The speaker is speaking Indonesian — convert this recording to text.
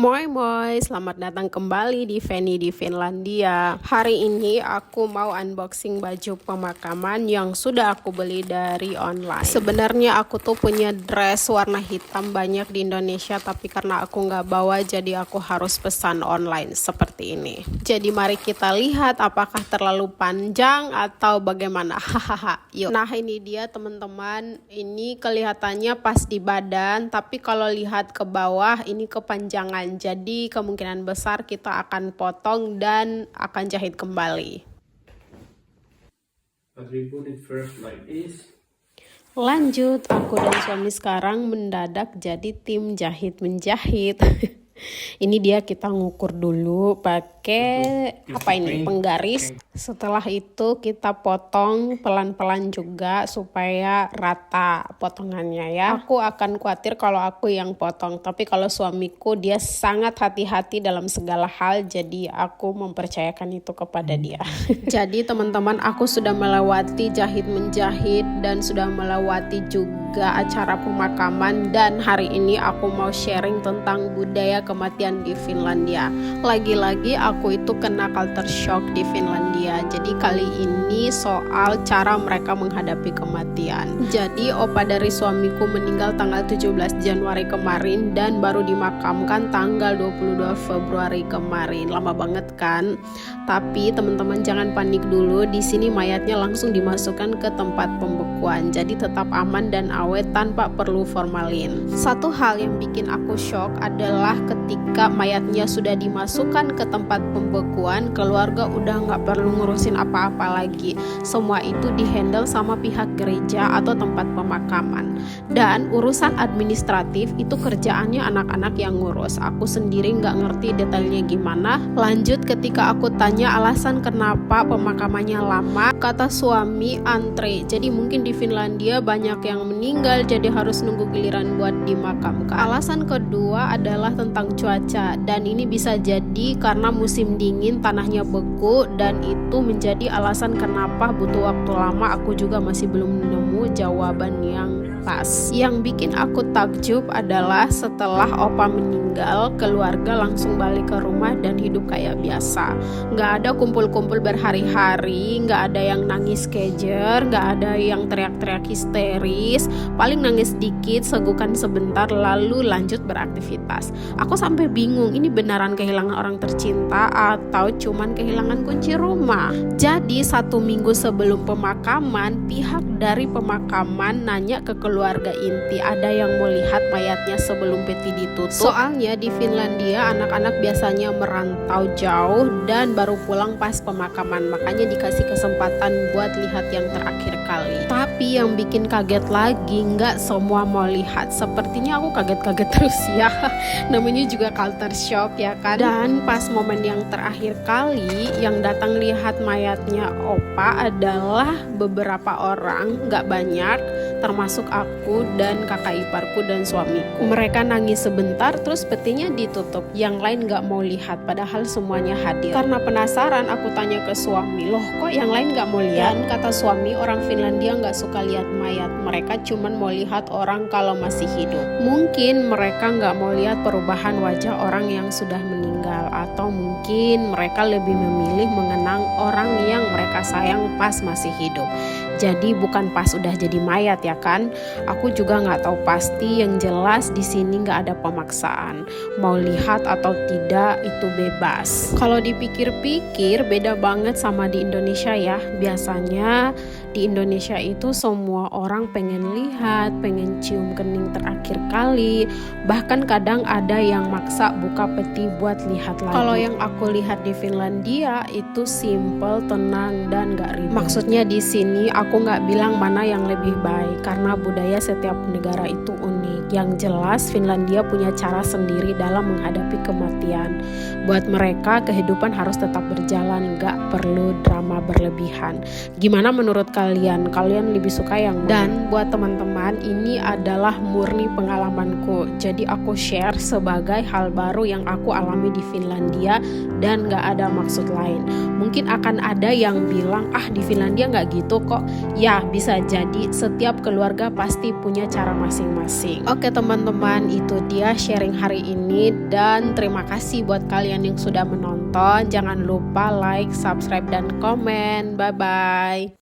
Moi moi, selamat datang kembali di Fanny di Finlandia. Hari ini aku mau unboxing baju pemakaman yang sudah aku beli dari online. Sebenarnya aku tuh punya dress warna hitam banyak di Indonesia, tapi karena aku nggak bawa jadi aku harus pesan online seperti ini. Jadi mari kita lihat apakah terlalu panjang atau bagaimana. Hahaha, yuk. Nah ini dia teman-teman, ini kelihatannya pas di badan, tapi kalau lihat ke bawah ini kepanjangan. Jadi kemungkinan besar kita akan potong dan akan jahit kembali. Lanjut, aku dan suami sekarang mendadak jadi tim jahit menjahit. Ini dia, kita ngukur dulu pakai apa ini, penggaris. Setelah itu kita potong pelan-pelan juga supaya rata potongannya ya. Aku akan khawatir kalau aku yang potong, tapi kalau suamiku dia sangat hati-hati dalam segala hal, jadi aku mempercayakan itu kepada dia. Jadi teman-teman, aku sudah melewati jahit menjahit dan sudah melewati juga acara pemakaman, dan hari ini aku mau sharing tentang budaya kematian di Finlandia. Lagi-lagi aku itu kena culture shock di Finlandia. Jadi kali ini soal cara mereka menghadapi kematian. Jadi opa dari suamiku meninggal tanggal 17 Januari kemarin dan baru dimakamkan tanggal 22 Februari kemarin. Lama banget kan? Tapi teman-teman jangan panik dulu. Di sini mayatnya langsung dimasukkan ke tempat pembekuan. Jadi tetap aman dan awet tanpa perlu formalin. Satu hal yang bikin aku shock adalah ketika mayatnya sudah dimasukkan ke tempat pembekuan, keluarga udah nggak perlu ngurusin apa-apa lagi. Semua itu dihandle sama pihak gereja atau tempat pemakaman. Dan urusan administratif itu kerjaannya anak-anak yang ngurus. Aku sendiri nggak ngerti detailnya gimana. Lanjut, ketika aku tanya alasan kenapa pemakamannya lama, kata suami antre. Jadi mungkin di Finlandia banyak yang meninggal, jadi harus nunggu giliran buat dimakamkan. Alasan kedua adalah tentang cuaca, dan ini bisa jadi karena musim dingin tanahnya beku, dan itu menjadi alasan kenapa butuh waktu lama. Aku juga masih belum nemu jawaban yang pas. Yang bikin aku takjub adalah setelah opa meninggal, keluarga langsung balik ke rumah dan hidup kayak biasa. Nggak ada kumpul-kumpul berhari-hari, nggak ada yang nangis kejer, nggak ada yang teriak-teriak histeris. Paling nangis dikit, segukan sebentar, lalu lanjut beraktivitas. Aku sampai bingung, ini beneran kehilangan orang tercinta atau cuman kehilangan kunci rumah. Jadi 1 minggu sebelum pemakaman, pihak dari pemakaman nanya ke keluarga inti, ada yang mau lihat mayatnya sebelum peti ditutup. Soalnya di Finlandia anak-anak biasanya merantau jauh dan baru pulang pas pemakaman, makanya dikasih kesempatan buat lihat yang terakhir kali. Tapi yang bikin kaget lagi, nggak semua mau lihat. Sepertinya aku kaget-kaget terus ya. Namanya juga culture shock ya kan. Dan pas momen yang terakhir kali yang datang lihat mayatnya opa adalah beberapa orang, nggak banyak, termasuk aku dan kakak iparku dan suamiku. Mereka nangis sebentar terus petinya ditutup. Yang lain gak mau lihat padahal semuanya hadir. Karena penasaran aku tanya ke suami, loh kok yang lain gak mau lihat? Dan kata suami, orang Finlandia gak suka lihat mayat. Mereka cuman mau lihat orang kalau masih hidup. Mungkin mereka gak mau lihat perubahan wajah orang yang sudah meninggal, atau mungkin mereka lebih memilih mengenang orang yang mereka sayang pas masih hidup. Jadi bukan pas udah jadi mayat ya kan? Aku juga nggak tahu pasti. Yang jelas di sini nggak ada pemaksaan. Mau lihat atau tidak itu bebas. Kalau dipikir-pikir beda banget sama di Indonesia ya. Biasanya di Indonesia itu semua orang pengen lihat, pengen cium kening terakhir kali. Bahkan kadang ada yang maksa buka peti buat lihat lagi. Kalau yang aku lihat di Finlandia itu simple, tenang, dan gak ribet. Maksudnya di sini aku nggak bilang mana yang lebih baik, karena budaya setiap negara itu unik. Yang jelas Finlandia punya cara sendiri dalam menghadapi kematian. Buat mereka kehidupan harus tetap berjalan, gak perlu drama berlebihan. Gimana menurut kalian? Kalian lebih suka yang mana? Dan buat teman-teman, ini adalah murni pengalamanku. Jadi aku share sebagai hal baru yang aku alami di Finlandia dan gak ada maksud lain. Mungkin akan ada yang bilang, di Finlandia gak gitu kok. Ya bisa jadi, setiap keluarga pasti punya cara masing-masing. Oke teman-teman, itu dia sharing hari ini dan terima kasih buat kalian yang sudah menonton. Jangan lupa like, subscribe, dan komen. Bye-bye.